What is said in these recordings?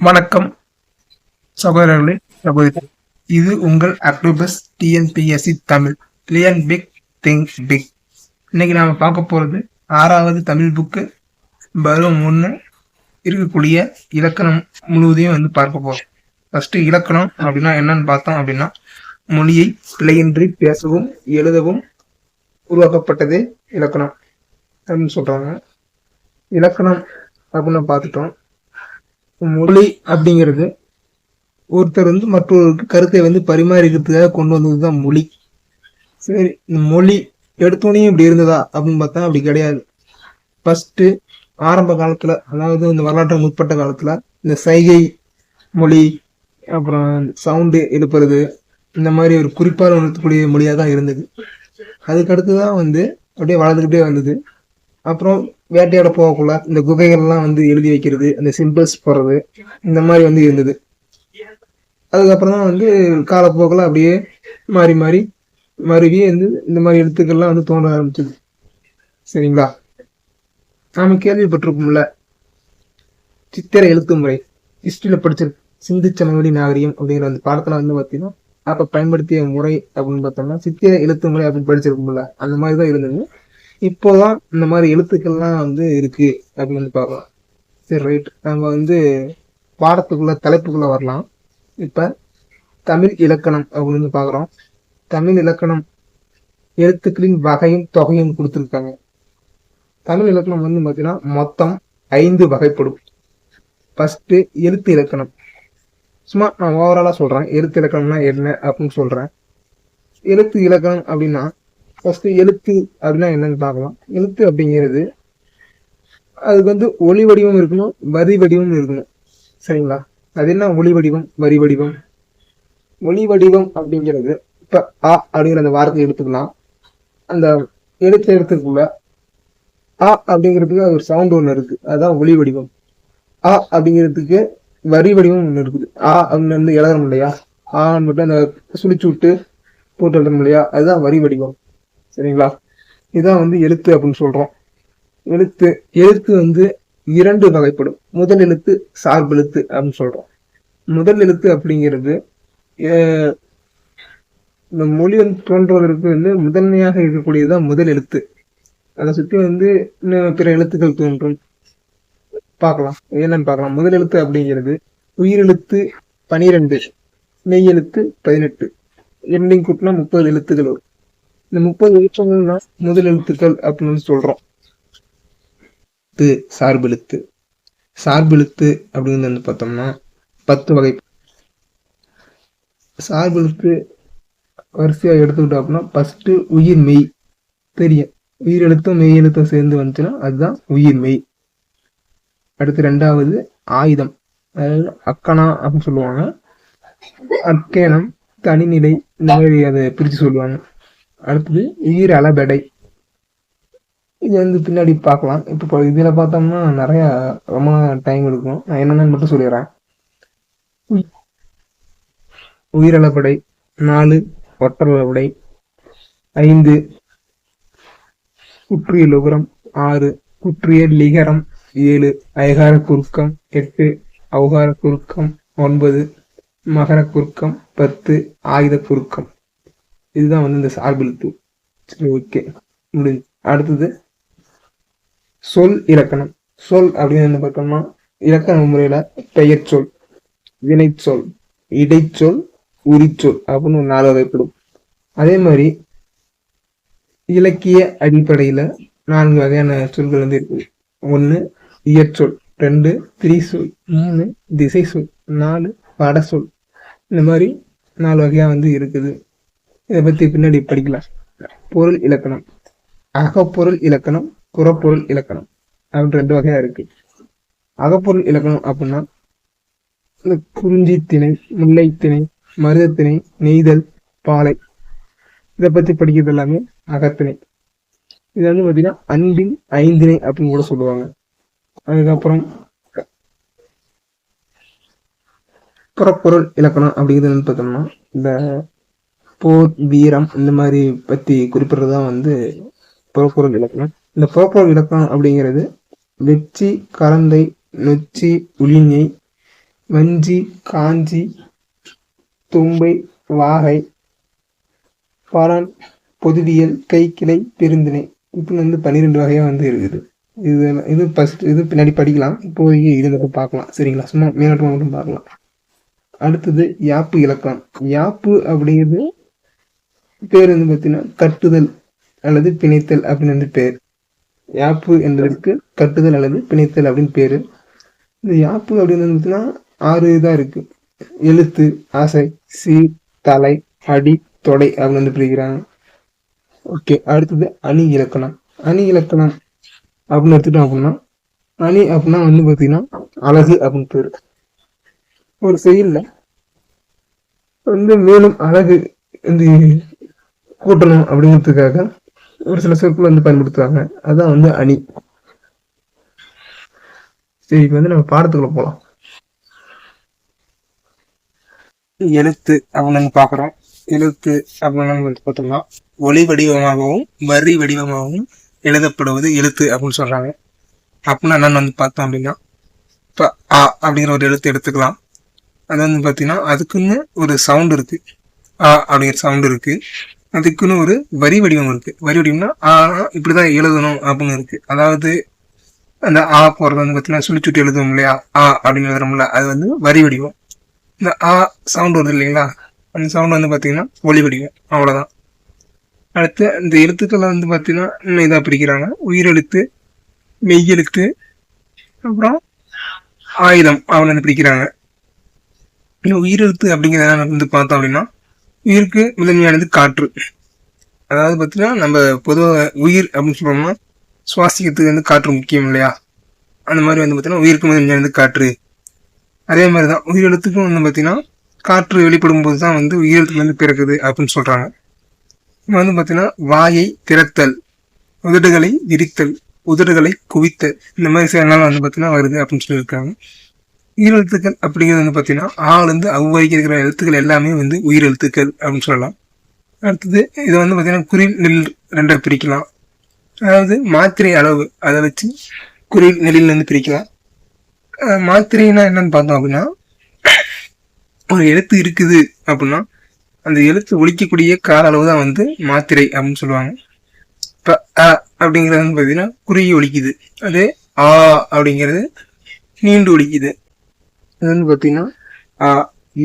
வணக்கம் சகோதரர்களே, சகோதரி. இது உங்கள் அக்டோபஸ் டிஎன்பிஎஸ்சி தமிழ். லியன் பிக் திங்க் பிக். இன்னைக்கு நாம பார்க்க போறது 6வது தமிழ் புக்கு பருவம் 1 இருக்கக்கூடிய இலக்கணம் முழுவதையும் பார்க்க போறோம். ஃபர்ஸ்ட் இலக்கணம் அப்படின்னா என்னன்னு பார்த்தோம் அப்படின்னா, மொழியை பிழையின்றி பேசவும் எழுதவும் உருவாக்கப்பட்டதே இலக்கணம் அப்படின்னு சொல்றாங்க. இலக்கணம் அப்படின்னு பார்த்துட்டோம். மொழி அப்படிங்கிறது ஒருத்தர் மற்றொருக்கு கருத்தை பரிமாறிக்கிறதுக்காக கொண்டு வந்ததுதான் மொழி. சரி, இந்த மொழி எடுத்தோனையும் இப்படி இருந்ததா அப்படின்னு பார்த்தா அப்படி கிடையாது. ஃபர்ஸ்ட் ஆரம்ப காலத்துல, அதாவது இந்த வரலாற்று முற்பட்ட காலத்துல இந்த சைகை மொழி, அப்புறம் சவுண்டு எழுப்புறது, இந்த மாதிரி ஒரு குறிப்பால் உணர்த்தக்கூடிய மொழியா தான் இருந்தது. அதுக்கடுத்துதான் அப்படியே வளர்ந்துக்கிட்டே வந்தது. அப்புறம் வேட்டையாட போகக்குள்ள இந்த குகைகள்லாம் எழுதி வைக்கிறது, அந்த சிம்பிள்ஸ் போடுறது, இந்த மாதிரி இருந்தது. அதுக்கப்புறம் தான் காலப்போக்கில் அப்படியே மாறி மாறி மருவியே இந்த மாதிரி எழுத்துக்கள்லாம் தோன்ற ஆரம்பிச்சது. சரிங்களா? நாம கேள்விப்பட்டிருக்கோம்ல, சித்திர எழுத்து முறை. ஹிஸ்டரியில படிச்சிருக்கு, சிந்து சமவெளி நாகரிகம் அப்படிங்கிற அந்த பாடத்துல பார்த்தீங்கன்னா அப்ப பயன்படுத்திய முறை அப்படின்னு பார்த்தோம்னா சித்திர எழுத்து முறை அப்படின்னு படிச்சிருக்கோம்ல, அந்த மாதிரிதான் இருந்தது. இப்போதான் இந்த மாதிரி எழுத்துக்கள்லாம் இருக்கு அப்படின்னு பார்க்கலாம். சரி, ரைட். நம்ம பாடத்துக்குள்ள தலைப்புக்குள்ள வரலாம். இப்ப தமிழ் இலக்கணம் அப்படின்னு பாக்குறோம். தமிழ் இலக்கணம் எழுத்துக்களின் வகையும் தொகையும் கொடுத்துருக்காங்க. தமிழ் இலக்கணம் பாத்தீங்கன்னா மொத்தம் 5 வகைப்படும். ஃபர்ஸ்ட் எழுத்து இலக்கணம். சும்மா நான் ஓவராலா சொல்றேன், எழுத்து இலக்கணம்னா என்ன அப்படின்னு சொல்றேன். எழுத்து இலக்கணம் அப்படின்னா ஃபர்ஸ்ட் எழுத்து அப்படின்னா என்னன்னு பார்க்கலாம். எழுத்து அப்படிங்கிறது அதுக்கு ஒளி வடிவம் இருக்கணும், வரி வடிவம் இருக்கணும். சரிங்களா? அது என்ன ஒளி வடிவம், வரி வடிவம்? ஒளி வடிவம் அப்படிங்கிறது இப்ப அ அப்படிங்கிற அந்த வார்த்தையை எடுத்துக்கலாம். அந்த எழுத்துக்குள்ள அ அப்படிங்கிறதுக்கு ஒரு சவுண்ட் ஒண்ணு இருக்கு, அதுதான் ஒளி வடிவம். அ அப்படிங்கிறதுக்கு வரி வடிவம் ஒண்ணு இருக்குது. ஆ அப்படின்னு எழுதணும் இல்லையா, ஆன்னு மட்டும் அந்த சுழிச்சு விட்டு போட்டு எழுதணும் இல்லையா, அதுதான் வரி வடிவம். சரிங்களா? இதான் எழுத்து அப்படின்னு சொல்றோம். எழுத்து எழுத்து 2 வகைப்படும். முதல் எழுத்து, சார்பெழுத்து அப்படின்னு சொல்றோம். முதல் எழுத்து அப்படிங்கிறது இந்த மொழி தோன்றுவதற்கு முதன்மையாக இருக்கக்கூடியதுதான் முதல் எழுத்து. அதை சுற்றி இன்னும் பிற எழுத்துக்கள் தோன்றும். பார்க்கலாம், என்னன்னு பார்க்கலாம். முதல் எழுத்து அப்படிங்கிறது உயிரெழுத்து 12, மெய் எழுத்து 18, இரண்டையும் கூட்டினா 30 எழுத்துக்கள் வரும். இந்த 30 எழுத்துக்கள் தான் முதல் எழுத்துக்கள் அப்படின்னு சொல்றோம். சார்பெழுத்து. சார்பெழுத்து அப்படின்னு பார்த்தோம்னா 10 வகை. சார்பெழுத்து வரிசையா எடுத்துக்கிட்டோம் அப்படின்னா ஃபர்ஸ்ட் உயிர் மெய். தெரியும், உயிர் எழுத்தும் மெய் எழுத்தும் சேர்ந்து வந்துச்சுன்னா அதுதான் உயிர் மெய். அடுத்து 2வது ஆயுதம், அதாவது அக்கணா அப்படின்னு சொல்லுவாங்க. அக்கேனம், தனிநிலை, இந்த மாதிரி அதை பிரிச்சு சொல்லுவாங்க. அடுத்தது உயிர் அளபெடை. இது பின்னாடி பார்க்கலாம். இப்போ இதுல பார்த்தோம்னா நிறைய ரொம்ப டைம் எடுக்கும். நான் என்னென்னு மட்டும் சொல்லிடுறேன். உயிரளபடை 4, ஒற்றளபடை 5, குற்றியல் உகரம் 6, குற்றியல் லிகரம் 7, ஐகார குறுக்கம் 8, ஔகார குறுக்கம் 9, மகர குறுக்கம் 10, ஆயுத குறுக்கம். இதுதான் இந்த சார்பெழுத்து. சரி, ஓகே, முடிஞ்சு. அடுத்தது சொல் இலக்கணம். சொல் அப்படின்னு பார்த்தோம்னா இலக்கண முறையில பெயர் சொல், வினை சொல், இடைச்சொல், உரிச்சொல் அப்படின்னு 4 வகைப்படும். அதே மாதிரி இலக்கிய அடிப்படையில 4 வகையான சொல்கள் இருக்குது. 1 இயற்சொல், 2 திரிசொல், 3 திசை சொல், 4 படசொல். இந்த மாதிரி 4 வகையா இருக்குது. இதை பத்தி பின்னாடி படிக்கலாம். பொருள் இலக்கணம். அகப்பொருள் இலக்கணம், புறப்பொருள் இலக்கணம் அப்படின்னு 2 வகையா இருக்கு. அகப்பொருள் இலக்கணம் அப்படின்னா இந்த குறிஞ்சி திணை, முல்லை திணை, மருதத்திணை, நெய்தல், பாலை, இதை பத்தி படிக்கிறது எல்லாமே அகத்திணை. இது பாத்தீங்கன்னா அன்பின் 5 அப்படின்னு கூட சொல்லுவாங்க. அதுக்கப்புறம் புறப்பொருள் இலக்கணம் அப்படிங்கிறது பார்த்தோம்னா இந்த போர், வீரம், இந்த மாதிரி பத்தி குறிப்பிடுறதுதான் புறப்பொருள் இலக்கணம். இந்த புறப்பொருள் இலக்கணம் அப்படிங்கிறது வெச்சி, கரந்தை, நொச்சி, உளிஞை, வஞ்சி, காஞ்சி, தும்பை, வாகை, பாரான், பொதுவியல், கைக்கிளை, பெருந்திணை. இப்படி வந்து 12 வகையா வந்து இருக்குது. இது ஃபர்ஸ்ட் இது பின்னாடி படிக்கலாம். இப்போதைக்கு இது மட்டும் பார்க்கலாம். சரிங்களா? சும்மா மேலோட்டமா மட்டும் பார்க்கலாம். அடுத்தது யாப்பு இலக்கணம். யாப்பு அப்படிங்கிறது பேர் வந்து பார்த்தீங்கன்னா கட்டுதல் அல்லது பிணைத்தல் அப்படின்னு வந்து பேர். யாப்பு என்பதற்கு கட்டுதல் அல்லது பிணைத்தல் அப்படின்னு பேரு. இந்த யாப்பு அப்படின்னு வந்து பார்த்தீங்கன்னா 6 இதாக இருக்கு. எழுத்து, ஆசை, சீர், தலை, அடி, தொடை அப்படின்னு வந்து பிரிக்கிறாங்க. ஓகே, அடுத்தது அணி இலக்கணம். அணி இலக்கணம் அப்படின்னு எடுத்துட்டோம் அப்படின்னா, அணி அப்படின்னா வந்து பார்த்தீங்கன்னா அழகு அப்படின்னு பேரு. ஒரு செயல்ல வந்து மேலும் அழகு வந்து கூட்டணும் அப்படிங்கிறதுக்காக ஒரு சில சொற்கள் வந்து பயன்படுத்துவாங்க. அதான் வந்து அணி. சரி, இப்போ வந்து நம்ம பாடத்துக்குள்ள போகலாம். எழுத்து அப்படின்னு பாக்குறோம். எழுத்து அப்படின்னு வந்து பார்த்தோம்னா ஒளி வடிவமாகவும் வரி வடிவமாகவும் எழுதப்படுவது எழுத்து அப்படின்னு சொல்றாங்க. அப்படின்னா என்னன்னு வந்து பார்த்தோம் அப்படின்னா, இப்போ ஆ அப்படிங்கிற ஒரு எழுத்து எடுத்துக்கலாம். அது வந்து பார்த்தீங்கன்னா அதுக்குன்னு ஒரு சவுண்ட் இருக்கு. ஆ அப்படிங்கிற சவுண்ட் இருக்கு. அதுக்குன்னு ஒரு வரி வடிவம் இருக்கு. வரி வடிவம்னா ஆ இப்படிதான் எழுதணும் அப்படின்னு இருக்கு. அதாவது அந்த ஆ போறது வந்து பார்த்தீங்கன்னா சொல்லி சுட்டி எழுதுவோம் இல்லையா, ஆ அப்படின்னு எழுதுறோம்ல, அது வந்து வரி வடிவம். இந்த ஆ சவுண்ட் வருது இல்லைங்களா, அந்த சவுண்ட் வந்து பார்த்தீங்கன்னா ஒலி வடிவம். அவ்வளோதான். அடுத்து இந்த எழுத்துக்களை வந்து பார்த்தீங்கன்னா இன்னும் இதாக பிரிக்கிறாங்க. உயிரெழுத்து, மெய்யெழுத்து, அப்புறம் ஆயுதம் அவனை பிரிக்கிறாங்க. இன்னும் உயிரெழுத்து அப்படிங்கிறத வந்து பார்த்தோம் அப்படின்னா, உயிருக்கு முதன்மையானது காற்று. அதாவது பார்த்தீங்கன்னா நம்ம பொதுவாக உயிர் அப்படின்னு சொல்றோம்னா சுவாசிக்கிறதுக்கு வந்து காற்று முக்கியம் இல்லையா, அந்த மாதிரி வந்து பார்த்தீங்கன்னா உயிருக்கு முதன்மையானது காற்று. அதே மாதிரி தான் உயிரெழுத்துக்கும் வந்து பார்த்தீங்கன்னா காற்று வெளிப்படும் போது தான் வந்து உயிரெழுத்து வந்து பிறக்குது அப்படின்னு சொல்றாங்க. இப்போ வந்து பார்த்தீங்கன்னா வாயை திறத்தல், உதடுகளை விரித்தல், உதடுகளை குவித்தல், இந்த மாதிரி செயல்கள் வந்து பார்த்தீங்கன்னா வருது அப்படின்னு சொல்லியிருக்காங்க. உயிரெழுத்துக்கள் அப்படிங்கிறது வந்து பார்த்தீங்கன்னா ஆளுந்து அவ்வகைக்கு இருக்கிற எழுத்துக்கள் எல்லாமே வந்து உயிரெழுத்துக்கள் அப்படின்னு சொல்லலாம். அடுத்தது இதை வந்து பார்த்தீங்கன்னா குறில் நெல் ரெண்டாக பிரிக்கலாம். அதாவது மாத்திரை அளவு அதை வச்சு குறில் நெல்லில் இருந்து பிரிக்கலாம். மாத்திரைனா என்னன்னு பார்த்தோம் அப்படின்னா, ஒரு எழுத்து இருக்குது அப்படின்னா அந்த எழுத்து ஒழிக்கக்கூடிய கால அளவு தான் வந்து மாத்திரை அப்படின்னு சொல்லுவாங்க. இப்போ அ அப்படிங்கிறது வந்து பார்த்தீங்கன்னா குறுகி ஒழிக்குது. அதே ஆ அப்படிங்கிறது நீண்டு ஒழிக்குது. அது வந்து பார்த்தீங்கன்னா ஆ,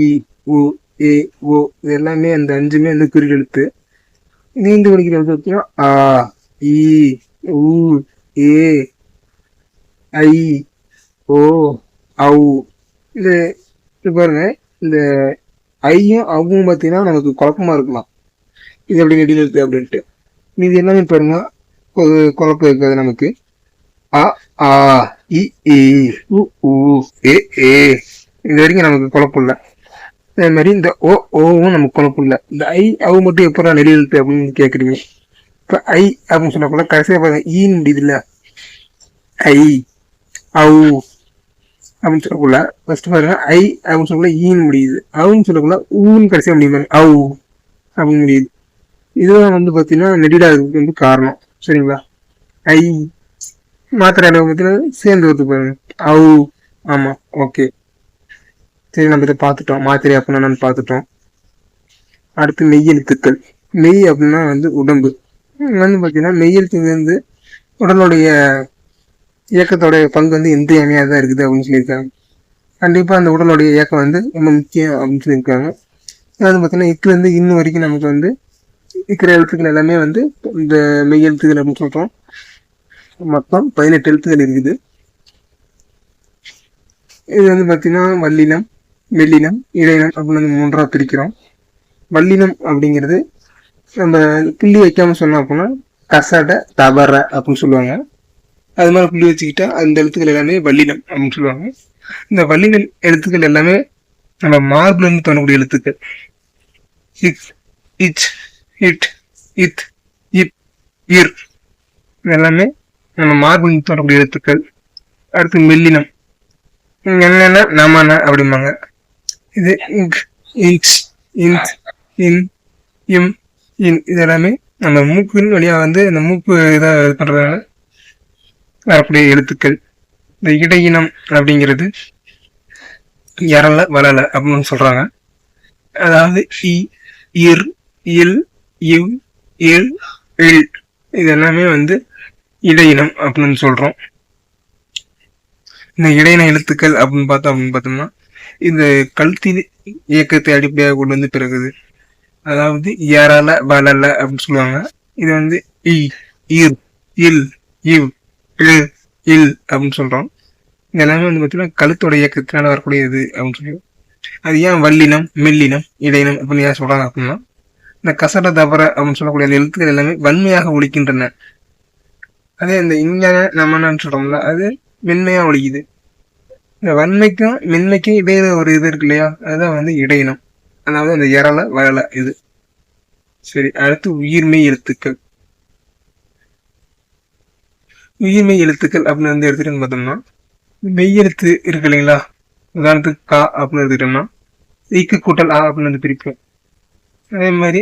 இ, உ, ஏ, ஓ இது எல்லாமே அந்த 5மே வந்து குறில் எழுத்து. நீண்டு ஒழிக்கிறது பார்த்தீங்கன்னா ஆ, இ, உ, ஏ, ஐ, ஓ, ஔ. இது பாருங்க, இந்த ஐயும் அவும் பார்த்தீங்கன்னா நமக்கு குழப்பமா இருக்கலாம், இது எப்படி நெடில் எழுத்து அப்படின்ட்டு. இது எல்லாமே பாருங்க ஒரு குழப்பம் இருக்காது நமக்கு. அ, ஆ, இ, உ, ஊ, ஏ, ஏ இது வரைக்கும் நமக்கு குழப்பம் இல்லை. அதே மாதிரி இந்த ஓ, ஓவும் நமக்கு குழப்பம் இல்லை. இந்த ஐ அவு மட்டும் எப்போ நெடில் எழுத்து அப்படின்னு கேட்குறீங்க. இப்போ ஐ அப்படின்னு சொல்லக்கூட கடைசியாக பாருங்க ஈன்னு முடியுது இல்லை, ஐ, அவு அப்படின்னு சொல்லக்குள்ள ஃபர்ஸ்ட் பாருங்க ஐ அப்படின்னு சொல்லக்குள்ள ஈன்னு முடியுது, அவுன்னு சொல்லக்குள்ள ஊன்னு கடைசியாக முடியும், அவு அப்படின்னு முடியுது. இதுதான் வந்து பார்த்தீங்கன்னா நெடிலாகிறதுக்கு வந்து காரணம். சரிங்களா? ஐ மாத்திரை அளவு பார்த்தீங்கன்னா சேர்ந்து வருது பாருங்க, அவு. ஆமாம், ஓகே. சரி, நம்ம இதை பார்த்துட்டோம், மாத்திரை அப்படின்னா நம்ம பார்த்துட்டோம். அடுத்து மெய்யெழுத்துக்கள். மெய் அப்படின்னா வந்து உடம்பு. வந்து பார்த்தீங்கன்னா மெய்யெழுத்துக்கு வந்து உடலுடைய இயக்கத்தோடைய பங்கு வந்து இன்றியமையாக தான் இருக்குது அப்படின்னு சொல்லியிருக்காங்க. கண்டிப்பாக அந்த உடலுடைய இயக்கம் வந்து ரொம்ப முக்கியம் அப்படின்னு சொல்லியிருக்காங்க. அது பார்த்தீங்கன்னா இக்குலேருந்து இன்னும் வரைக்கும் நமக்கு வந்து இருக்கிற எழுத்துக்கள் எல்லாமே வந்து இந்த மெய் எழுத்துக்கள் அப்படின்னு சொல்கிறோம். மொத்தம் 18 எழுத்துக்கள் இருக்குது. இது வந்து பார்த்தீங்கன்னா வல்லினம், மெல்லினம், இடையினம் அப்படின்னு 3ஆக பிரிக்கிறோம். வல்லினம் அப்படிங்கிறது நம்ம புள்ளி வைக்காம சொன்னோம் அப்படின்னா கசட, தவற அப்படின்னு சொல்லுவாங்க. அது மாதிரி புள்ளி வச்சுக்கிட்டா அந்த எழுத்துக்கள் எல்லாமே வல்லினம் அப்படின்னு சொல்லுவாங்க. இந்த வல்லினம் எழுத்துக்கள் எல்லாமே நம்ம மார்புல இருந்து தோணக்கூடிய எழுத்துக்கள். இக், இச், இட், இத், இப், இர் இதெல்லாமே நம்ம மார்புல இருந்து தோணக்கூடிய எழுத்துக்கள். அடுத்து மெல்லினம், என்னென்ன நமன அப்படிம்பாங்க. இது இங்க், இன்ச், இன்ச், இன், இம், இன் இது எல்லாமே நம்ம மூக்கின் வழியா வந்து அந்த மூக்கு இதாக இது பண்றதுனால வரக்கூடிய எழுத்துக்கள். இந்த இடையினம் அப்படிங்கிறது எரல வளல அப்படின்னு சொல்றாங்க. அதாவது இ, இர், இல், இவ், இல், இல் இது எல்லாமே வந்து இடையினம் அப்படின்னு சொல்றோம். இந்த இடையின எழுத்துக்கள் அப்படின்னு பார்த்தோம்னா இந்த கழுத்தின் இயக்கத்தை அடிப்படையாக கொண்டு வந்து பிறகுது. அதாவது எரல வளல அப்படின்னு சொல்லுவாங்க. இது வந்து இ, இர், இல், இவ், இல், இல் அப்படின்னு சொல்றோம். இது எல்லாமே வந்து பார்த்தீங்கன்னா கழுத்தோட இயக்கத்தினால வரக்கூடியது அப்படின்னு சொல்லி. அது ஏன் வல்லினம், மெல்லினம், இடையினம் அப்படின்னு ஏன் சொல்றாங்க அப்படின்னா இந்த கசட தவற அப்படின்னு சொல்லக்கூடிய அந்த எழுத்துக்கள் எல்லாமே வன்மையாக ஒழிக்கின்றன. அதே இந்த இஞ்ஞான நம்மன்னு சொல்றோம்ல அது மென்மையா ஒழிக்குது. இந்த வன்மைக்கும் மென்மைக்கும் இடையில ஒரு இது இருக்கு இல்லையா, அதுதான் வந்து இடையினம். அதாவது அந்த எரல வளல இது. சரி, அடுத்து உயிர்மெய் எழுத்துக்கள். உயிர்மெய் எழுத்துக்கள் அப்படின்னு வந்து எடுத்துட்டு பார்த்தோம்னா மெய்யெழுத்து இருக்கு இல்லைங்களா, உதாரணத்துக்கு கா அப்படின்னு எடுத்துக்கிட்டோம்னா ஈக்கு கூட்டல் ஆ அப்படின்னு வந்து பிரிப்போம். அதே மாதிரி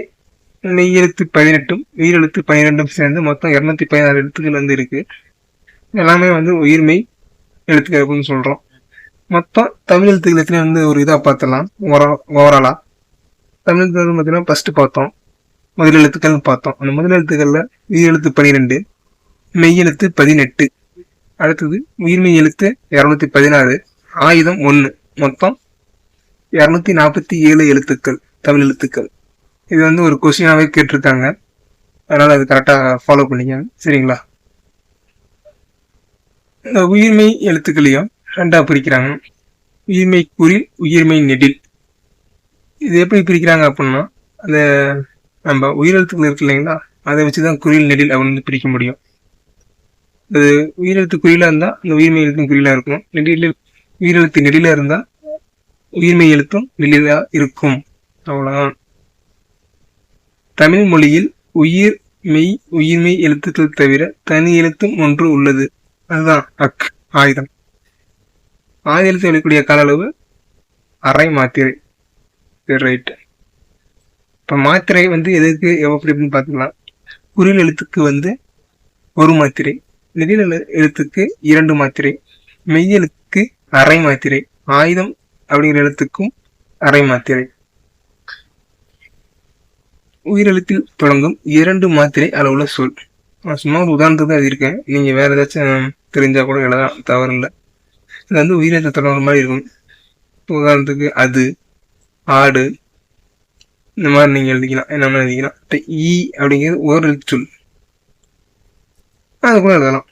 மெய்யெழுத்து 18ம் உயிரெழுத்து 12ம் சேர்ந்து மொத்தம் 216 எழுத்துக்கள் வந்து இருக்கு. எல்லாமே வந்து உயிர்மெய் எழுத்துக்கள் அப்படின்னு சொல்றோம். மொத்தம் தமிழ் எழுத்துக்கள் எத்தனை வந்து ஒரு இதா பார்த்தலாம் ஓவராலா. தமிழ் எழுத்துக்கள் பார்த்தீங்கன்னா ஃபர்ஸ்ட் பார்த்தோம் முதல் எழுத்துக்கள்னு பார்த்தோம். அந்த முதல் எழுத்துக்கள்ல உயிரெழுத்து 12, மெய்யெழுத்து 18, அடுத்தது உயிர்மெய் எழுத்து 216, ஆயுதம் 1, மொத்தம் 247 எழுத்துக்கள் தமிழ் எழுத்துக்கள். இது வந்து ஒரு கொஸ்டினாவே கேட்டிருக்காங்க, அதனால அது கரெக்டா ஃபாலோ பண்ணிக்க. சரிங்களா, இந்த உயிர்மெய் எழுத்துக்களையும் ரெண்டா பிரிக்கிறாங்க. உயிர்மெய் குறில், உயிர்மெய் நெடில். இது எப்படி பிரிக்கிறாங்க அப்படின்னா அந்த நம்ம உயிரெழுத்துக்கள் இருக்கு இல்லைங்களா, அதை வச்சுதான் குறில் நெடில் அப்படின்னு பிரிக்க முடியும். அது உயிரெழுத்து குறியிலா இருந்தா அந்த உயிர்மெய் எழுத்தும் குறியிலா இருக்கும். நெடில உயிரெழுத்து நெடிலா இருந்தா உயிர்மெய் எழுத்தும் நெடிலா இருக்கும். அவ்வளவுதான். தமிழ் மொழியில் உயிர் மெய் உயிர்மெய் எழுத்துக்கள் தவிர தனி எழுத்தும் ஒன்று உள்ளது, அதுதான் அக், ஆயுதம். ஆயுத எழுத்து எழுதக்கூடிய கால அளவு அரை மாத்திரை. ரைட். இப்ப மாத்திரை வந்து எதுக்கு எப்படின்னு பாத்துக்கலாம். குறில் எழுத்துக்கு வந்து 1 மாத்திரை, நெடில் எழுத்துக்கு 2 மாத்திரை, மெய் எழுத்துக்கு அரை மாத்திரை, ஆயுதம் அப்படிங்கிற எழுத்துக்கும் அரை மாத்திரை. உயிரெழுத்தில் தொடங்கும் 2 மாத்திரை அளவுள்ள சொல். சும்மா ஒரு உதாரணத்துக்கு தான் எழுதியிருக்கேன், நீங்க வேற ஏதாச்சும் தெரிஞ்சா கூட எழுதலாம், தவறு இல்லை. இது வந்து உயிரெழுத்து தொடங்குற மாதிரி இருக்கும். உதாரணத்துக்கு அது, ஆடு, இந்த மாதிரி நீங்க எழுதிக்கலாம், என்ன எழுதிக்கலாம். ஈ அப்படிங்கிறது ஒரு எழுத்து சொல், அது கூட எழுதலாம்.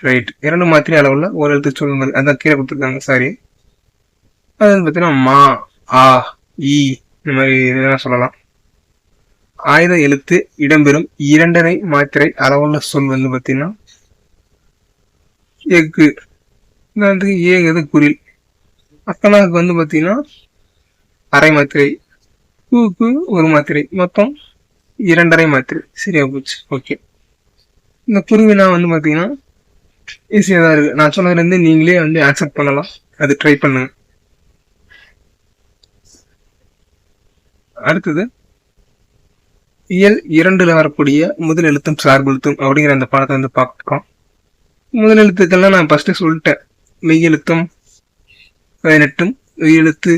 ரைட். 2 மாத்திரை அளவுள்ள ஒரு எழுத்து சொல், அதான் கீழே கொடுத்துருக்காங்க. சாரி, அது வந்து பார்த்தீங்கன்னா மா, ஆ, ஈ இந்த மாதிரி இதெல்லாம் சொல்லலாம். ஆயுத எழுத்து இடம்பெறும் 2.5 மாத்திரை அளவுள்ள சொல் வந்து பார்த்தீங்கன்னா எஃகு. ஏங்கிறது குறில். அக்கனாக்கு வந்து பார்த்தீங்கன்னா அரை மாத்திரை, கூக்கு 1 மாத்திரை, மொத்தம் 2.5 மாத்திரை. சரியா போச்சு. ஓகே. இந்த குருவினா வந்து பார்த்தீங்கன்னா ஈஸியாக தான் இருக்கு. நான் சொன்னதுலேருந்து நீங்களே வந்து ஆக்செப்ட் பண்ணலாம், அது ட்ரை பண்ணுங்க. அடுத்தது இயல் 2ல வரக்கூடிய முதல் எழுத்தும் சார்பு எழுத்தும் அப்படிங்கிற அந்த பாடத்தை வந்து பார்க்கிறோம். முதல் எழுத்துக்கள்லாம் நான் ஃபர்ஸ்ட் சொல்லிட்டேன். மெய் எழுத்தும் 18ம் உயிரெழுத்து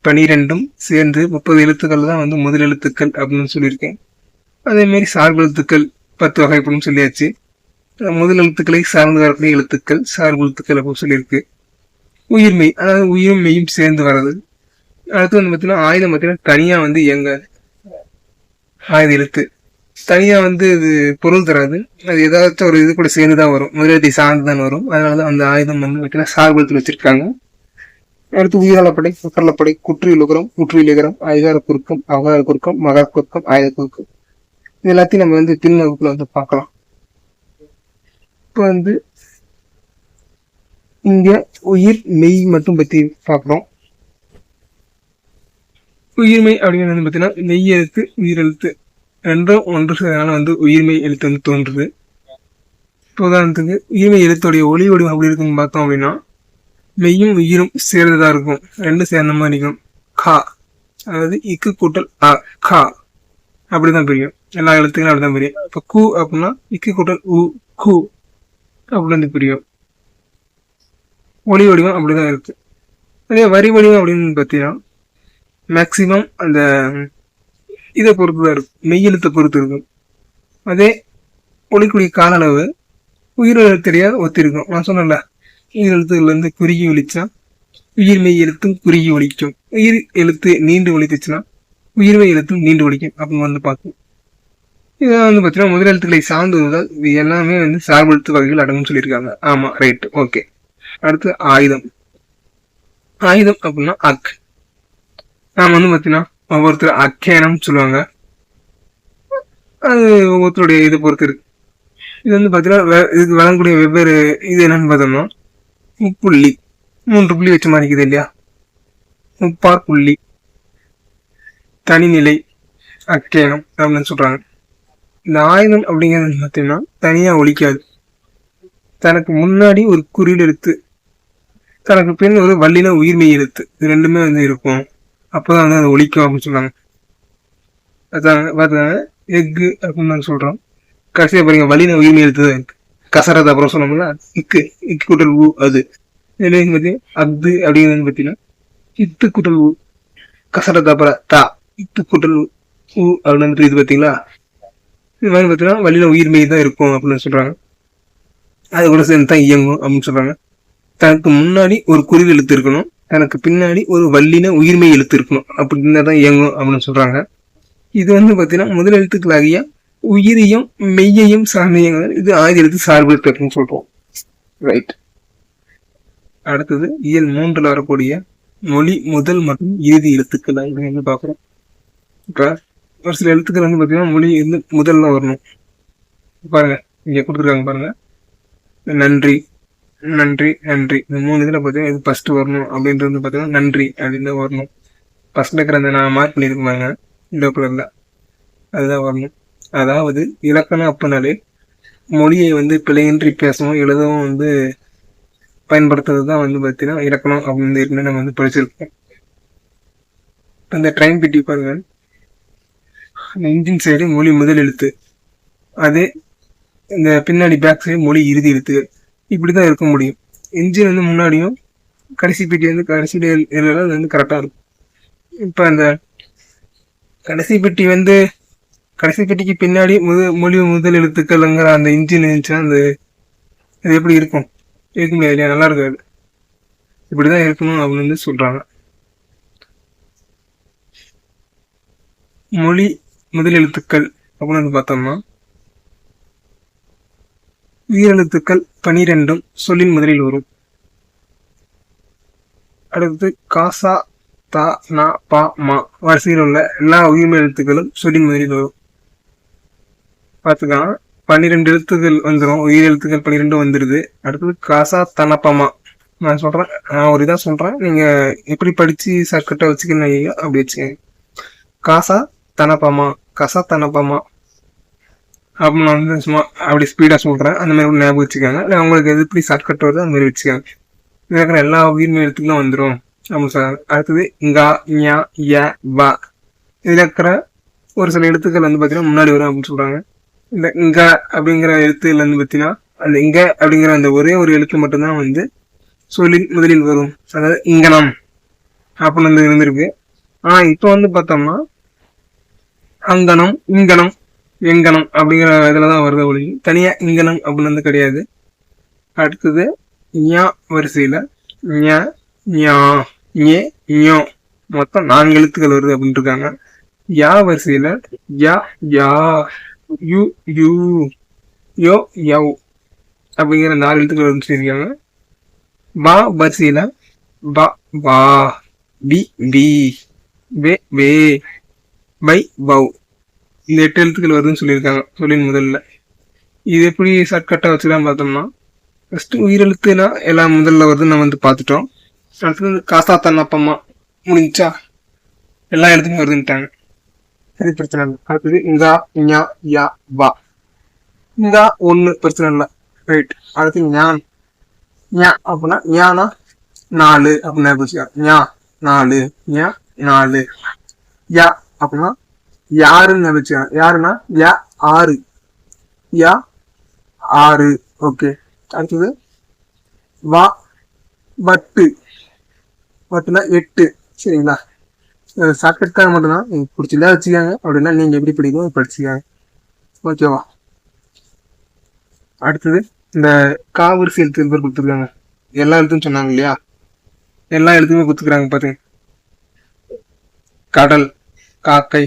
12ம் சேர்ந்து 30 எழுத்துக்கள் தான் வந்து முதல் எழுத்துக்கள் அப்படின்னு சொல்லியிருக்கேன். அதே மாதிரி சார்பு எழுத்துக்கள் 10 வகைப்படும் சொல்லியாச்சு. முதல் எழுத்துக்களை சார்ந்து வரக்கூடிய எழுத்துக்கள் சார்பு எழுத்துக்கள் அப்படின்னு சொல்லியிருக்கு. உயிர்மெய், அதாவது உயிரும் மெய்யும் சேர்ந்து வர்றது. அடுத்து வந்து பார்த்தீங்கன்னா ஆயுதம் பார்த்தீங்கன்னா தனியா வந்து எங்க ஆயுத எழுத்து தனியா வந்து இது பொருள் தராது, அது ஏதாச்சும் ஒரு இது கூட சேர்ந்துதான் வரும், முதலெழுத்தை சார்ந்துதான் வரும். அதனாலதான் அந்த ஆயுதம் வந்து பார்த்தீங்கன்னா சார்பு எழுத்துல வச்சிருக்காங்க. அடுத்து உயிராளப்படை, மக்களப்படை, குற்றியலுகரம், குற்றியலுகரம், அதிகார குறுக்கம், அவகார குறுக்கம், மகா குறுக்கம், ஆயுத குறுக்கம், இது எல்லாத்தையும் நம்ம வந்து பின் வகுப்புல வந்து பார்க்கலாம். இப்ப வந்து இங்க உயிர் மெய் மட்டும் பத்தி பார்க்கிறோம். உயிர்மெய் அப்படிங்கிறது பார்த்தீங்கன்னா மெய் எழுத்து உயிரெழுத்து ரெண்டும் ஒன்று சேர்ந்தாலும் வந்து உயிர்மெய் எழுத்து வந்து தோன்றுது. இப்போ உதாரணத்துக்கு உயிர்மெய் எழுத்துடைய ஒளி வடிவம் அப்படி இருக்குன்னு பார்த்தோம் அப்படின்னா மெய்யும் உயிரும் சேர்ந்ததா இருக்கும், ரெண்டும் சேர்ந்த மாதிரி இருக்கும். கா, அதாவது இக்கு கூட்டல் அ, கா அப்படிதான் பிரியும். எல்லா எழுத்துக்களும் அப்படிதான் பிரியும். இப்போ கு அப்படின்னா இக்கு கூட்டல் உ, கு அப்படி வந்து பிரியும். ஒளி வடிவம் அப்படிதான் இருக்கு. அதே வரி வடிவம் அப்படின்னு பார்த்தீங்கன்னா மேக்சிமம் அந்த இதை பொறுத்து தான் இருக்கும், மெய்யெழுத்தை பொறுத்து இருக்கும். அதே ஒளிக்கூடிய கால அளவு உயிரெழுத்தறியா ஒத்திருக்கும். நான் சொன்னல, உயிரெழுத்துகள் வந்து குறுகி ஒழிச்சா உயிர் மெய் எழுத்தும் குறுகி ஒழிக்கும், உயிர் எழுத்து நீண்டு ஒழித்துச்சுன்னா உயிர்மெய் எழுத்தும் நீண்டு ஒழிக்கும் அப்படின்னு வந்து பார்க்கும். இதான் வந்து பார்த்தீங்கன்னா முதல் எழுத்துக்களை சார்ந்துதான் இது எல்லாமே வந்து சார்பு எழுத்து வகைகள் அடங்கும்னு சொல்லியிருக்காங்க. ஆமா, ரைட், ஓகே. அடுத்து ஆயுதம். ஆயுதம் அப்படின்னா அக். நாம வந்து பார்த்தீங்கன்னா ஒவ்வொருத்தர் அக்கேனம் சொல்லுவாங்க. அது ஒவ்வொருத்தருடைய இதை பொறுத்து இருக்கு. இது வந்து பார்த்தீங்கன்னா இதுக்கு வழங்கக்கூடிய வெவ்வேறு இது என்னன்னு பார்த்தோம்னா முப்புள்ளி, 3 புள்ளி வச்ச மாதிரி இருக்குது இல்லையா, முப்பார் புள்ளி, தனிநிலை, அக்கேனம் அப்படின்னு சொல்றாங்க. இந்த ஆயுதம் அப்படிங்கிறது பார்த்தீங்கன்னா தனியா ஒழிக்காது. தனக்கு முன்னாடி ஒரு குறியீடு எழுத்து, தனக்கு பின் ஒரு வல்லின உயிர்மெய் எழுத்து, இது ரெண்டுமே வந்து இருக்கும். அப்போதான் வந்து அதை ஒழிக்கும் அப்படின்னு சொல்றாங்க. அதாங்க பார்த்தாங்க எக்கு அப்படின்னு சொல்றோம். கடைசியா பாருங்க வல்லின உயிர்மெய் எழுத்து தான் இருக்கு. கசரது அப்புறம் சொன்னோம்ல இக்கு, இக்கு கூட்டல் ஊ, அது பார்த்தீங்கன்னா அக்து அப்படிங்கிறது பார்த்தீங்கன்னா இத்து கூட்டல் ஊ, கசரது அப்புறம் தா, இத்து கூட்டல் ஊ அப்படின்னு புரியுது பார்த்தீங்களா. இது மாதிரி பார்த்தீங்கன்னா வழியில உயிர்மெய் தான் இருக்கும் அப்படின்னு சொல்றாங்க. அது கூட சேர்ந்து தான் இயங்கும் அப்படின்னு சொல்றாங்க. தனக்கு முன்னாடி ஒரு குருவி எழுத்து இருக்கணும், தனக்கு பின்னாடி ஒரு வல்லின உயிர்மெய் எழுத்து இருக்கணும், அப்படி இருந்தா தான் இயங்கும் அப்படின்னு சொல்றாங்க. இது வந்து பார்த்தீங்கன்னா முதல் எழுத்துக்களாகிய உயிரையும் மெய்யையும் சார்ந்த இயங்குதல். இது ஆயுத எழுத்து சார்பு எழுத்துன்னு சொல்றோம். ரைட். அடுத்தது இயல் 3ல் வரக்கூடிய மொழி முதல் மற்றும் இறுதி எழுத்துக்கள் வந்து பாக்குறோம். இப்ப ஒரு சில எழுத்துக்கள் வந்து பாத்தீங்கன்னா மொழி வந்து முதல்ல வரணும். பாருங்க இங்க கொடுத்துருக்காங்க பாருங்க, நன்றி, நன்றி, நன்றி, இந்த 3 இதுல பாத்தீங்கன்னா இது ஃபர்ஸ்ட் வரணும் அப்படின்றது பாத்தீங்கன்னா நன்றி அப்படின்னு தான் வரணும். ஃபர்ஸ்ட் இருக்கிற அந்த நான் மார்க் பண்ணிருப்பாங்க இந்த கலர்ல, அதுதான் வரணும். அதாவது இலக்கணம் அப்படின்னாலே மொழியை வந்து பிழையின்றி பேசவும் எழுதவும் வந்து பயன்படுத்துறது தான் வந்து பார்த்தீங்கன்னா இலக்கணம் அப்படின்னு ஏற்கனவே நம்ம வந்து படிச்சிருக்கோம். இந்த ட்ரெயின் பெட்டி பாருங்க, இந்த இன்ஜின் சைடு மொழி முதல் எழுத்து, அதே இந்த பின்னாடி பேக் சைடு மொழி இறுதி எழுத்துகள், இப்படிதான் இருக்க முடியும். இன்ஜின் வந்து முன்னாடியும் கடைசி பெட்டி வந்து கடைசி வந்து கரெக்டா இருக்கும். இப்ப அந்த கடைசி பெட்டிக்கு பின்னாடி மொழி முதல் எழுத்துக்கள்ங்கிற அந்த இன்ஜின் இருந்துச்சுன்னா அந்த இது எப்படி இருக்கும்? இருக்க முடியாது இல்லையா, நல்லா இருக்காது. இப்படிதான் இருக்கணும் அப்படின்னு சொல்றாங்க. மொழி முதல் எழுத்துக்கள் அப்படின்னு பார்த்தோம்னா உயிரெழுத்துக்கள் 12 சொல்லின் முதலில் வரும். அடுத்து காசா தா நா பா மா வரிசையில் உள்ள எல்லா உயிர்மெய் எழுத்துக்களும் சொல்லின் முதலில் வரும். பார்த்துக்கலாம், 12 எழுத்துக்கள் வந்துடும், உயிர் எழுத்துக்கள் 12 வந்துடுது. அடுத்தது காசா தனப்பமா, நான் சொல்றேன், நான் ஒரு இதாக சொல்றேன், நீங்க எப்படி படிச்சு சர்க்கிட்ட வச்சுக்கணும் அப்படி வச்சுக்கோங்க. காசா தனப்பமா, கசா தனப்பமா அப்படி நான் வந்து சும்மா அப்படி ஸ்பீடா சொல்றேன், அந்த மாதிரி ஒரு ஞாபகம் வச்சுக்காங்க. இல்லை உங்களுக்கு எது எப்படி ஷார்ட்கட் வருது அந்த மாதிரி வச்சுக்காங்க. இதில் இருக்கிற எல்லா உயிர்மெய் எழுத்துக்களும் வந்துடும் அப்படின்னு சொல்றாங்க. அடுத்தது இங்கா ஞா ய வா, இதுல இருக்கிற ஒரு சில எழுத்துக்கள் வந்து பார்த்தீங்கன்னா முன்னாடி வரும் அப்படின்னு சொல்றாங்க. இந்த இங்க அப்படிங்கிற எழுத்துல இருந்து பார்த்தீங்கன்னா அந்த இங்க அப்படிங்கிற அந்த ஒரே ஒரு எழுத்து மட்டும்தான் வந்து சொல்லின் முதலில் வரும். அதாவது இங்கனம் அப்படின்னு வந்து இருந்திருக்கு. ஆனா இப்போ வந்து பார்த்தோம்னா அங்கனம், இங்கனம், எங்கனம் அப்படிங்கிற இதுலதான் வருது ஒளி, தனியா இங்கனம் அப்படின்னு வந்து கிடையாது. அடுத்தது ஞா வரிசையில ஞ ஞா ஞே ஞோ மொத்தம் 4 எழுத்துக்கள் வருது அப்படின்னு இருக்காங்க. யா வரிசையில யா யா யு யூ யோ யவ் அப்படிங்கிற 4 எழுத்துக்கள் வந்து சொல்லியிருக்காங்க. பா வரிசையில பா வா பி பி வே வே பை பவ், இந்த 8 எழுத்துக்கள் வருதுன்னு சொல்லியிருக்காங்க சொல்லின் முதல்ல. இது எப்படி ஷார்ட்கட்டா வச்சுதான் பார்த்தோம்னா ஃபர்ஸ்ட் உயிரெழுத்துனா எல்லாம் முதல்ல வருதுன்னு நம்ம வந்து பார்த்துட்டோம். அடுத்தது காசா தன்னப்பமா முடிஞ்சா எல்லா எழுத்துக்கும் வருதுன்ட்டாங்க, சரி பிரச்சனை இல்லை. அடுத்தது இங்கா ஞா யா வா, இங்கா 1 பிரச்சனை இல்லை, ரைட். அடுத்து ஞான் ஞா அப்படின்னா ஞானா 4 அப்படின்னு ஞா 4 ஞா 4. யா அப்படின்னா யாருன்னு நினைச்சேன், யாருன்னா யா 6 யா 6, ஓகே. அடுத்தது வா வட்டு பார்த்தீங்கன்னா 8. சரிங்களா? ஷார்ட்கட்காக மட்டும்தான். எனக்கு பிடிச்சிருந்தா வச்சுக்காங்க, அப்படின்னா நீங்கள் எப்படி பிடிக்கும் படிச்சுக்காங்க. ஓகேவா? அடுத்தது இந்த காவரிசை எழுத்து பேர் கொடுத்துருக்காங்க. எல்லா எழுத்தும் சொன்னாங்க இல்லையா? எல்லா எழுத்துமே கொடுத்துருக்காங்க பாருங்க. கடல், காக்கை,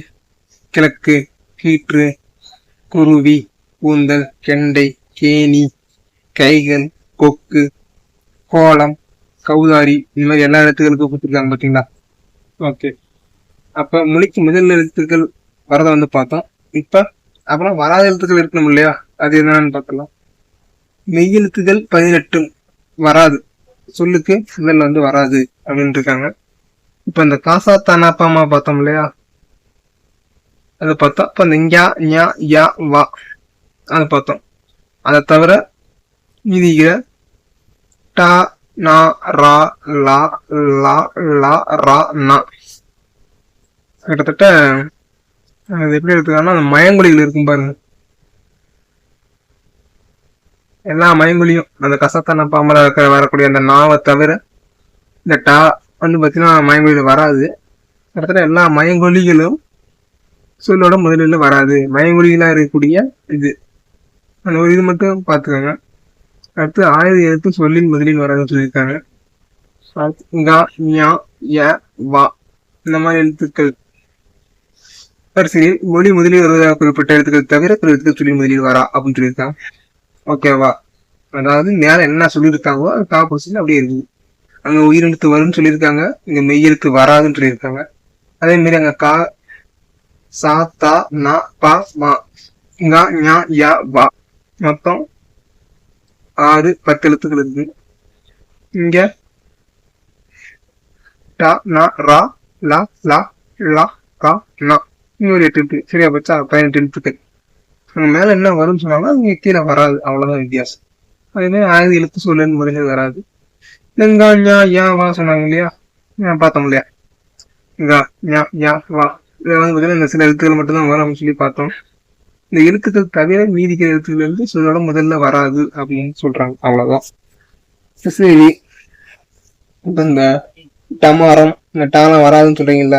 கிழக்கு, கீற்று, குருவி, கூந்தல், கெண்டை, கேணி, கைகள், கொக்கு, கோலம், கௌதாரி, இந்த மாதிரி எல்லா எழுத்துக்களுக்கும் கொடுத்துருக்காங்க பாத்தீங்களா? ஓகே. அப்ப மொழிக்கு முதல் எழுத்துக்கள் வரதை வந்து பார்த்தோம். இப்ப அப்புறம் வராத எழுத்துக்கள் இருக்கணும் இல்லையா? அது என்னன்னு பார்க்கலாம். மெய் எழுத்துக்கள் 18 வராது, சொல்லுக்கு முதல்ல வந்து வராது அப்படின்னு இருக்காங்க. இப்ப இந்த காசா தானாப்பாமா பார்த்தோம் இல்லையா? அதை பார்த்தோம். இப்ப இந்த ஞா ஞா யா வா அதை பார்த்தோம். அதை தவிர மீதிக்கிற டா நா ரா லா லா லா ரா நா கிட்டத்தட்ட அது எப்படி எடுத்துக்காங்கன்னா அந்த மயங்கொலிகள் இருக்கும் பாருங்க. எல்லா மயங்கொலியும் அந்த கசத்தான பாம்பல வரக்கூடிய அந்த நாவை தவிர இந்த டா வந்து பார்த்தீங்கன்னா மயங்கொலியில் வராது. கிட்டத்தட்ட எல்லா மயங்கொலிகளும் சொல்லோட முதலில் வராது. மயங்கொலிகளாக இருக்கக்கூடிய இது அந்த ஒரு இது மட்டும் பார்த்துக்கோங்க. அடுத்து 1000 எழுத்து சொல்லின் முதலில் வராதுன்னு சொல்லியிருக்காங்க. வா இந்த மாதிரி எழுத்துக்கள் வரிசையில் மொழி முதலில் வருவதாக குறிப்பிட்ட எழுத்துக்கள் தவிர பிற எழுத்துக்கள் சொல்லி முதலில் வரா அப்படின்னு சொல்லியிருக்காங்க. ஓகேவா? அதாவது மேல என்ன சொல்லியிருக்காங்களோ அது காப்போசிட் அப்படியே இருக்குது. அங்க உயிரெழுத்து வரும்னு சொல்லியிருக்காங்க, இங்க மெய்யெழுத்து வராதுன்னு சொல்லியிருக்காங்க. அதே மாதிரி அங்க கா சா தா நா பா மா ஞா ஞா யா வா மொத்தம் 6-10 எழுத்துக்கள் இருக்கு. இங்க டா நா ரா லா லா லா கா நா இன்னொரு 8 எழுத்து. சரியா பச்சா 18 எழுத்துக்கள். அங்க மேல என்ன வரும்னு சொன்னாலும் அங்க கீழே வராது, அவ்வளவுதான் வித்தியாசம். அதே மாதிரி 1000 எழுத்து சொல்லுன்னு முறையில் வராது. ஞா ஞா யா வா சொன்னாங்க இல்லையா? பார்த்தோம் இல்லையா? ஞா யா வா இதை வந்து பார்த்தீங்கன்னா இந்த சில எழுத்துக்கள் மட்டும்தான் வரும் அப்படின்னு சொல்லி பார்த்தோம். இந்த எழுத்துக்கள் தவிர மீதிக்கிற எழுத்துக்கள் வந்து சொல்லோட முதல்ல வராது அப்படின்னு சொல்றாங்க. அவ்வளவுதான். சரி, இப்ப இந்த டமாரம் இந்த டாலாம் வராதுன்னு சொல்றீங்கல்ல,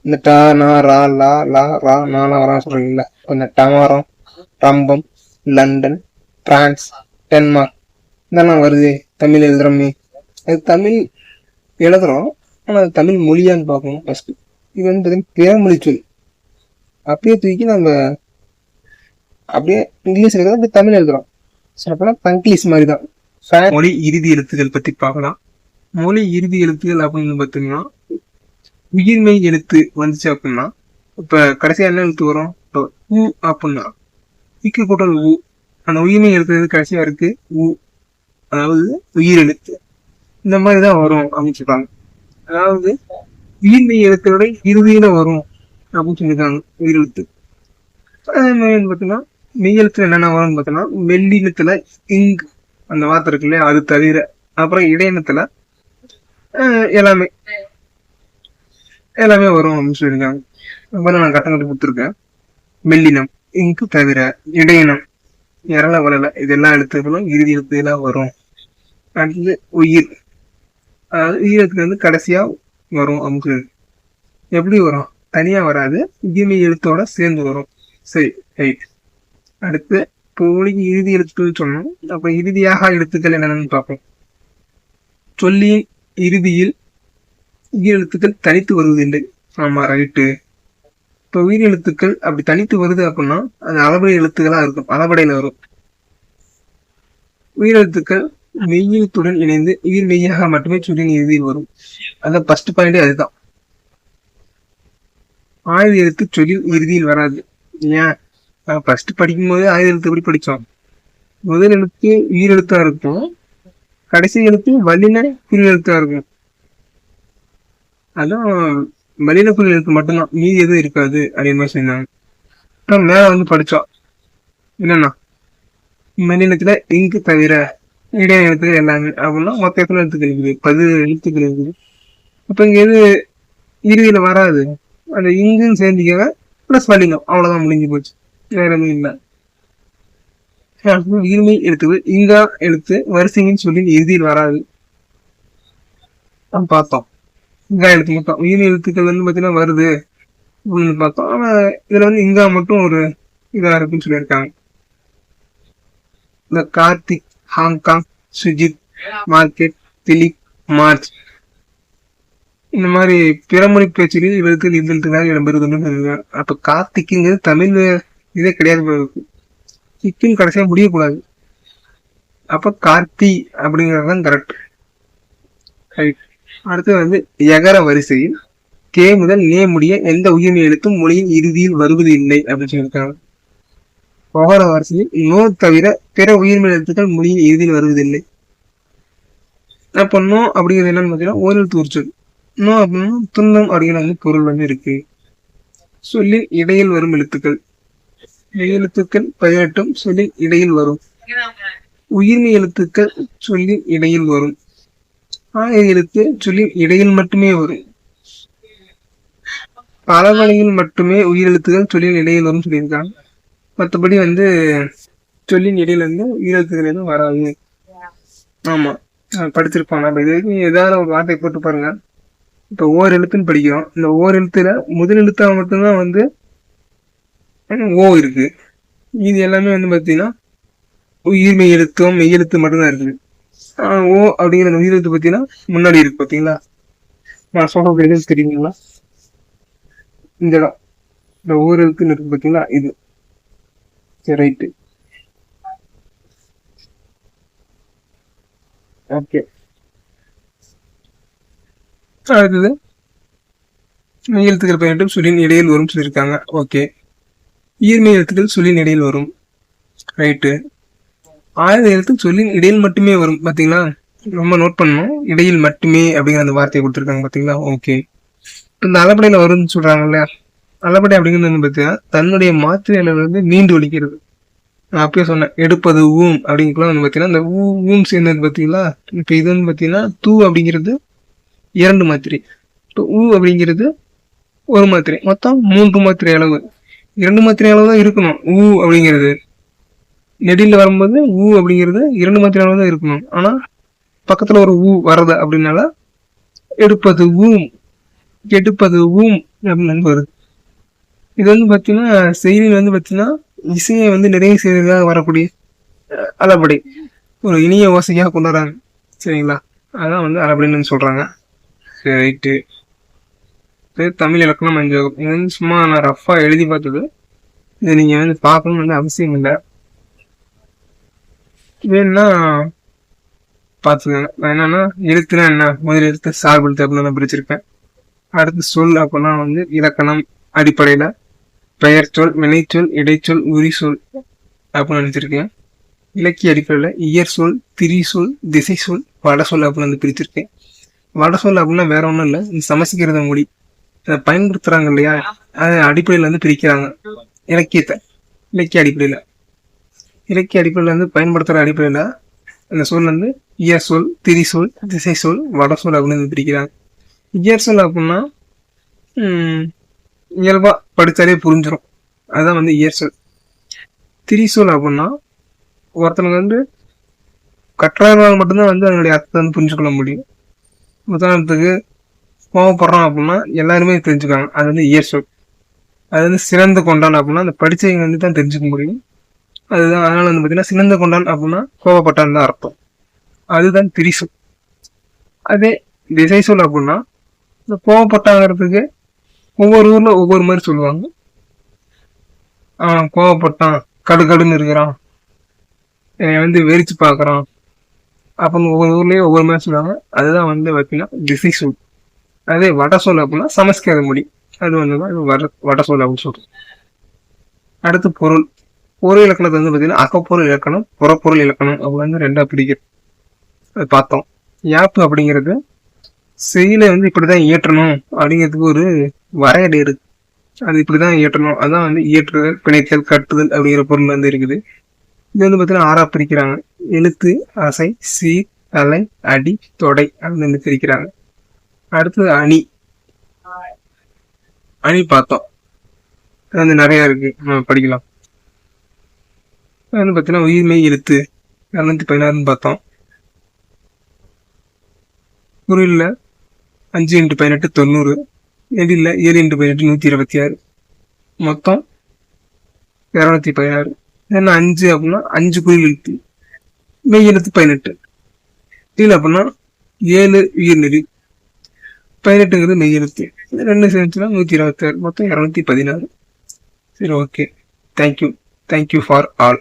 இந்த டா நா ரா லா லா ரா நாலாம் வரான்னு சொல்றீங்கல்ல, இந்த டமாரம், ரம்பம், லண்டன், பிரான்ஸ், டென்மார்க் இதெல்லாம் வருது தமிழ் எழுதுறோமே. அது தமிழ் எழுதுறோம், ஆனா அது தமிழ் மொழியான்னு பார்க்கணும் ஃபர்ஸ்ட். இது வந்து பார்த்தீங்கன்னா பிறமொழி சொல். அப்படியே தூக்கி நம்ம அப்படியே இங்கிலீஷ் எழுதுறோம், அப்படியே தமிழ் எழுதுறோம். சொல்லப்போனா தங்கிலீஷ் மாதிரி தான். மொழி இறுதி எழுத்துக்கள் பத்தி பார்க்கலாம். மொழி இறுதி எழுத்துக்கள் அப்படின்னு பார்த்தீங்கன்னா உயிர்மெய் எழுத்து வந்துச்சு அப்படின்னா இப்ப கடைசியா என்ன எழுத்து வரும்? உ அப்படின்னா இக்கு கூட்டல் உ. அந்த உயிர்மெய் எழுத்து கடைசியா இருக்கு உ, அதாவது உயிர் எழுத்து. இந்த மாதிரிதான் வரும் அப்படின்னு சொல்றாங்க. அதாவது உயிர்மெய் எழுத்தோட இறுதியில வரும் அப்படின்னு சொல்லியிருக்காங்க உயிரெழுத்து. அதே மாதிரி பார்த்தீங்கன்னா மெய் எழுத்துல என்னென்ன வரும்னு பார்த்தோம்னா மெல்லினத்துல இங் அந்த வார்த்தை இருக்கு இல்லையா, அது தவிர அப்புறம் இடையினத்துல எல்லாமே எல்லாமே வரும் அப்படின்னு சொல்லியிருக்காங்க. அப்புறம் நான் கட்டம் கட்டி கொடுத்துருக்கேன். மெல்லினம் இங்கு தவிர இடையினம் இறல வரல இது எல்லா எழுத்துக்களும் இறுதி எழுத்துலாம் வரும். அடுத்தது உயிர், அதாவது உயிரத்துக்கு வந்து கடைசியா வரும் அப்படின்னு சொல்லி. எப்படி வரும்? தனியா வராது, உயிர்மெய் எழுத்தோட சேர்ந்து வரும். சரி, ரைட். அடுத்து இப்போ மொழிக்கு இறுதி எழுத்துக்கள் சொன்னோம். அப்ப இறுதியாக எழுத்துக்கள் என்னென்னு பார்ப்போம். சொல்லியின் இறுதியில் உயிர் எழுத்துக்கள் தனித்து வருவதில்லை. ஆமா, ரைட்டு. இப்போ உயிர் எழுத்துக்கள் அப்படி தனித்து வருது அப்படின்னா அது அளபடை எழுத்துக்களா இருக்கும், அளபடையில வரும். உயிரெழுத்துக்கள் மெய்யெழுத்துடன் இணைந்து உயிர் மெய்யாக மட்டுமே சொல்லின் இறுதியில் வரும். அதான் ஃபர்ஸ்ட் பாயிண்டே அதுதான். 1000 எழுத்து சொல்லின் இறுதியில் வராது. ஏன்? ஃபர்ஸ்ட் படிக்கும் போது 1000 எழுத்து எப்படி படிச்சோம்? முதல் எழுத்து உயிர் எழுத்தா இருக்கும், கடைசி எழுத்து வல்லின குறி எழுத்தா இருக்கும். அதான் வல்லின குறி எழுத்து மட்டும்தான், மீதி எதுவும் இருக்காது அப்படின்னு மாதிரி சொன்னாங்க. மேல வந்து படிச்சோம் என்னன்னா மெல்லினத்துல இங்கு தவிர இடையின எழுத்துக்கள் எல்லாமே அப்படின்னா மொத்த எத்தனை எழுத்துக்கள் இருக்குது? 10 எழுத்துக்கள் இருக்குது. அப்ப இங்க எது இறுதியில வராது? அந்த இங்குன்னு சேர்ந்துக்க பிளஸ் வல்லினம், அவ்வளவுதான், முடிஞ்சு போச்சு. வேற எதுவும் இல்லை. உயிர்மெய் எழுத்துக்கள் இங்கா எழுத்து வரிசையின் சொல்லி இறுதியில் வராது. பார்த்தோம். இங்கா எழுத்து மொத்தம் உயிர் எழுத்துக்கள் வந்து பாத்தீங்கன்னா வருது அப்படின்னு பார்த்தோம். ஆனா இதுல வந்து இங்கா மட்டும் ஒரு இதா இருக்குன்னு சொல்லியிருக்காங்க. இந்த Karthik, Hong Kong, Sujith, market, Dileep, March இந்த மாதிரி பிறமொழி பேச்சுகளில் இவருக்கு இந்த எழுத்துக்கள் இடம்பெறுதுன்னு. அப்ப கார்த்திக்ங்கிறது தமிழ் இதே கிடையாது, சிக்கின் கடைசியா முடியக்கூடாது. அப்ப கார்த்தி அப்படிங்கறதுதான் கரெக்ட். அடுத்து வந்து எகர வரிசையில் கே முதல் நே முடிய எந்த உயிர்மை எழுத்தும் மொழியின் இறுதியில் வருவது இல்லை அப்படின்னு சொல்லியிருக்காங்க. ஒகர வரிசையில் நோ தவிர பிற உயிர்மை எழுத்துக்கள் மொழியின் இறுதியில் வருவதில்லை. அப்ப நோ அப்படிங்கிறது என்னன்னு பாத்தீங்கன்னா ஓரெழுத்து ஒரு சொல். நோ அப்படின்னா துன்பம் அப்படிங்கிற வந்து பொருள் வந்து இருக்கு. சொல்லில் இடையில் வரும் எழுத்துக்கள், எழுத்துக்கள் 18 சொல்லில் இடையில் வரும். உயிர்மை எழுத்துக்கள் சொல்லில் இடையில் வரும். ஆய எழுத்து சொல்லில் இடையில் மட்டுமே வரும். பலவழியில் மட்டுமே உயிரெழுத்துக்கள் சொல்லின் இடையில் வரும் சொல்லியிருக்காங்க. மற்றபடி வந்து சொல்லின் இடையில இருந்து உயிரெழுத்துக்கள் எதுவும் வராது. ஆமா, படிச்சிருப்பாங்க. இது வரைக்கும் ஏதாவது ஒரு வார்த்தை போட்டு பாருங்க. இப்ப ஓர் எழுத்துன்னு படிக்கிறோம். இந்த ஓர் எழுத்துல முதல் எழுத்தா மட்டும்தான் வந்து ஓ இருக்கு. இது எல்லாமே வந்து பாத்தீங்கன்னா உயிர்மெய் எழுத்தும் மெய் எழுத்து மட்டும்தான் இருக்குது. ஓ அப்படிங்கிற உயிரெழுத்து பாத்தீங்கன்னா முன்னாடி இருக்கு. பாத்தீங்களா, நான் சொல்றது எழுத்து தெரியுங்களா? இந்த இடம் இந்த ஓர் எழுத்துன்னு இருக்கு பாத்தீங்களா, இது ரைட்டு. ஓகே, அடுத்தது மெய் எழுத்துக்கள் 18 சொல்லின் இடையில் வரும் சொல்லியிருக்காங்க. ஓகே, ஈர்மெய் எழுத்துக்கள் சொல்லின் இடையில் வரும். ரைட்டு. ஆயுத எழுத்து சொல்லின் இடையில் மட்டுமே வரும். பாத்தீங்களா, ரொம்ப நோட் பண்ணணும். இடையில் மட்டுமே அப்படிங்கிற அந்த வார்த்தையை கொடுத்துருக்காங்க. பாத்தீங்களா, ஓகே. இந்த அளபடையில வரும்னு சொல்றாங்கல்ல, அளபடை அப்படிங்கிறது பார்த்தீங்கன்னா தன்னுடைய மாத்திரை அளவுல இருந்து நீண்டு ஒழிக்கிறது. நான் அப்பயே சொன்னேன், எடுப்பது ஊம் அப்படிங்கலாம் வந்து பார்த்தீங்கன்னா இந்த ஊம் சேர்ந்தது பார்த்தீங்களா. இப்போ இது வந்து பார்த்தீங்கன்னா தூ அப்படிங்கிறது 2 மாத்திரை, இப்போ ஊ அப்படிங்கிறது 1 மாத்திரை, மொத்தம் 3 மாத்திரை அளவு. 2 மாத்திரை அளவு தான் இருக்கணும் ஊ அப்படிங்கிறது. நெடியில் வரும்போது ஊ அப்படிங்கிறது 2 மாத்திரை அளவு தான் இருக்கணும். ஆனா பக்கத்துல ஒரு ஊ வர்றது அப்படின்னால எடுப்பது ஊம், எடுப்பது ஊம் அப்படின்னு வருது. இது வந்து பாத்தீங்கன்னா செயலில் வந்து பாத்தீங்கன்னா இசையை வந்து நிறைய செய்வதற்காக வரக்கூடிய அளபடை, ஒரு இனிய ஓசையாக கொண்டாடுறாங்க. சரிங்களா, அதான் வந்து அளபடின்னு சொல்றாங்க. சரி, ரைட்டு. தமிழ் இலக்கணம் அஞ்சகம். இது வந்து சும்மா நான் ரஃபா எழுதி பார்த்தது. இதை நீங்க வந்து பார்க்கணும்னு வந்து அவசியம் இல்லை. வேணும்னா பார்த்துக்கோங்க. என்னன்னா எழுத்துனா என்ன, முதல் எழுத்து சார்பு எழுத்து அப்படின்னு நான் பிரிச்சிருக்கேன். அடுத்து சொல் அப்படின்னா வந்து இலக்கணம் அடிப்படையில பெயர் சொல், வினைச்சொல், இடைச்சொல், உரி சொல் அப்படின்னு நினைச்சிருக்கேன். இலக்கிய அடிப்படையில இயற் சொல், திரி சொல், திசை சொல், வட சொல் அப்படின்னு வந்து பிரிச்சிருக்கேன். வட சொல் அப்படின்னா வேற ஒன்றும் இல்லை, இந்த சமஸ்கிருத மொழி அதை பயன்படுத்துறாங்க இல்லையா, அது அடிப்படையில வந்து பிரிக்கிறாங்க. இலக்கியத்தை இலக்கிய அடிப்படையில இலக்கிய அடிப்படையில வந்து பயன்படுத்துற அடிப்படையில அந்த சொல் வந்து இயற் சொல், திரி சொல், திசை சொல், வட சொல் அப்படின்னு வந்து பிரிக்கிறாங்க. இயற் சொல் அப்படின்னா இயல்பா படித்தாலே புரிஞ்சிடும், அதுதான் வந்து இயற் சொல். திரிசொல் அப்படின்னா ஒருத்தனுக்கு வந்து கற்றானால் மட்டும்தான் வந்து அதனுடைய அர்த்தத்தை வந்து புரிஞ்சுக்கொள்ள முடியும். உதாரணத்துக்கு கோவப்படுறான் அப்படின்னா எல்லாருமே தெரிஞ்சுக்காங்க, அது வந்து இயற் சொல். அது வந்து சிறந்து கொண்டான் அப்படின்னா அந்த படிச்சவங்க வந்து தான் தெரிஞ்சுக்க முடியும். அதுதான், அதனால வந்து பார்த்தீங்கன்னா சிறந்து கொண்டான் அப்படின்னா கோவப்பட்டான் தான் அர்த்தம், அதுதான் திரிசொல். அதே திசை சொல் அப்படின்னா இந்த கோவப்பட்டாங்கிறதுக்கு ஒவ்வொரு ஊர்ல ஒவ்வொரு மாதிரி சொல்லுவாங்க. கோவப்பட்டான், கடுகடுன்னு இருக்கிறான், வந்து வெறிச்சு பாக்குறான் அப்படின்னு ஒவ்வொரு ஊர்லயும் ஒவ்வொரு மாதிரி சொல்லுவாங்க. அதுதான் வந்து பார்த்தீங்கன்னா திசை சொல். அதே வட சொல் அப்படின்னா சமஸ்கிருத மொழி, அது வந்துதான் வட சொல் அப்படின்னு சொல்றோம். அடுத்து பொருள். பொருள் இலக்கணத்தை வந்து பார்த்தீங்கன்னா அகப்பொருள் இலக்கணம், புறப்பொருள் இலக்கணம் அப்படி வந்து 2ஆ பிரிக்கிறது. அது பார்த்தோம். யாப்பு அப்படிங்கிறது செயலை வந்து இப்படிதான் இயற்றணும் அப்படிங்கிறதுக்கு ஒரு வரையறை இருக்கு. அது இப்படிதான் இயற்றணும், அதான் வந்து இயற்றுதல், பிணைத்தல், கட்டுதல் அப்படிங்கிற பொருள் வந்து இருக்குது. இது வந்து பார்த்தீங்கன்னா 6ஆ பிரிக்கிறாங்க. எழுத்து, அசை, சீர், தலை, அடி, தொடை அப்படின்னு பிரிக்கிறாங்க. அடுத்தது அணி. அணி பார்த்தோம், அது வந்து நிறைய இருக்கு, நம்ம படிக்கலாம். அது வந்து பார்த்தீங்கன்னா உயிர்மெய் எழுத்து 216 பார்த்தோம். பொருள்ல 5 × 18 90. எதில் 7 × 18 126. மொத்தம் 216. ஏன்னா 5 அப்படின்னா 5 குறில் எழுத்து, மெய் எழுத்து 18. இதில் அப்படின்னா 7 உயிர்நெறி, 18ங்கிறது மெய் எழுத்து. 2 சேர்ந்துச்சுன்னா 126. மொத்தம் 216. சரி, ஓகே. Thank you for all.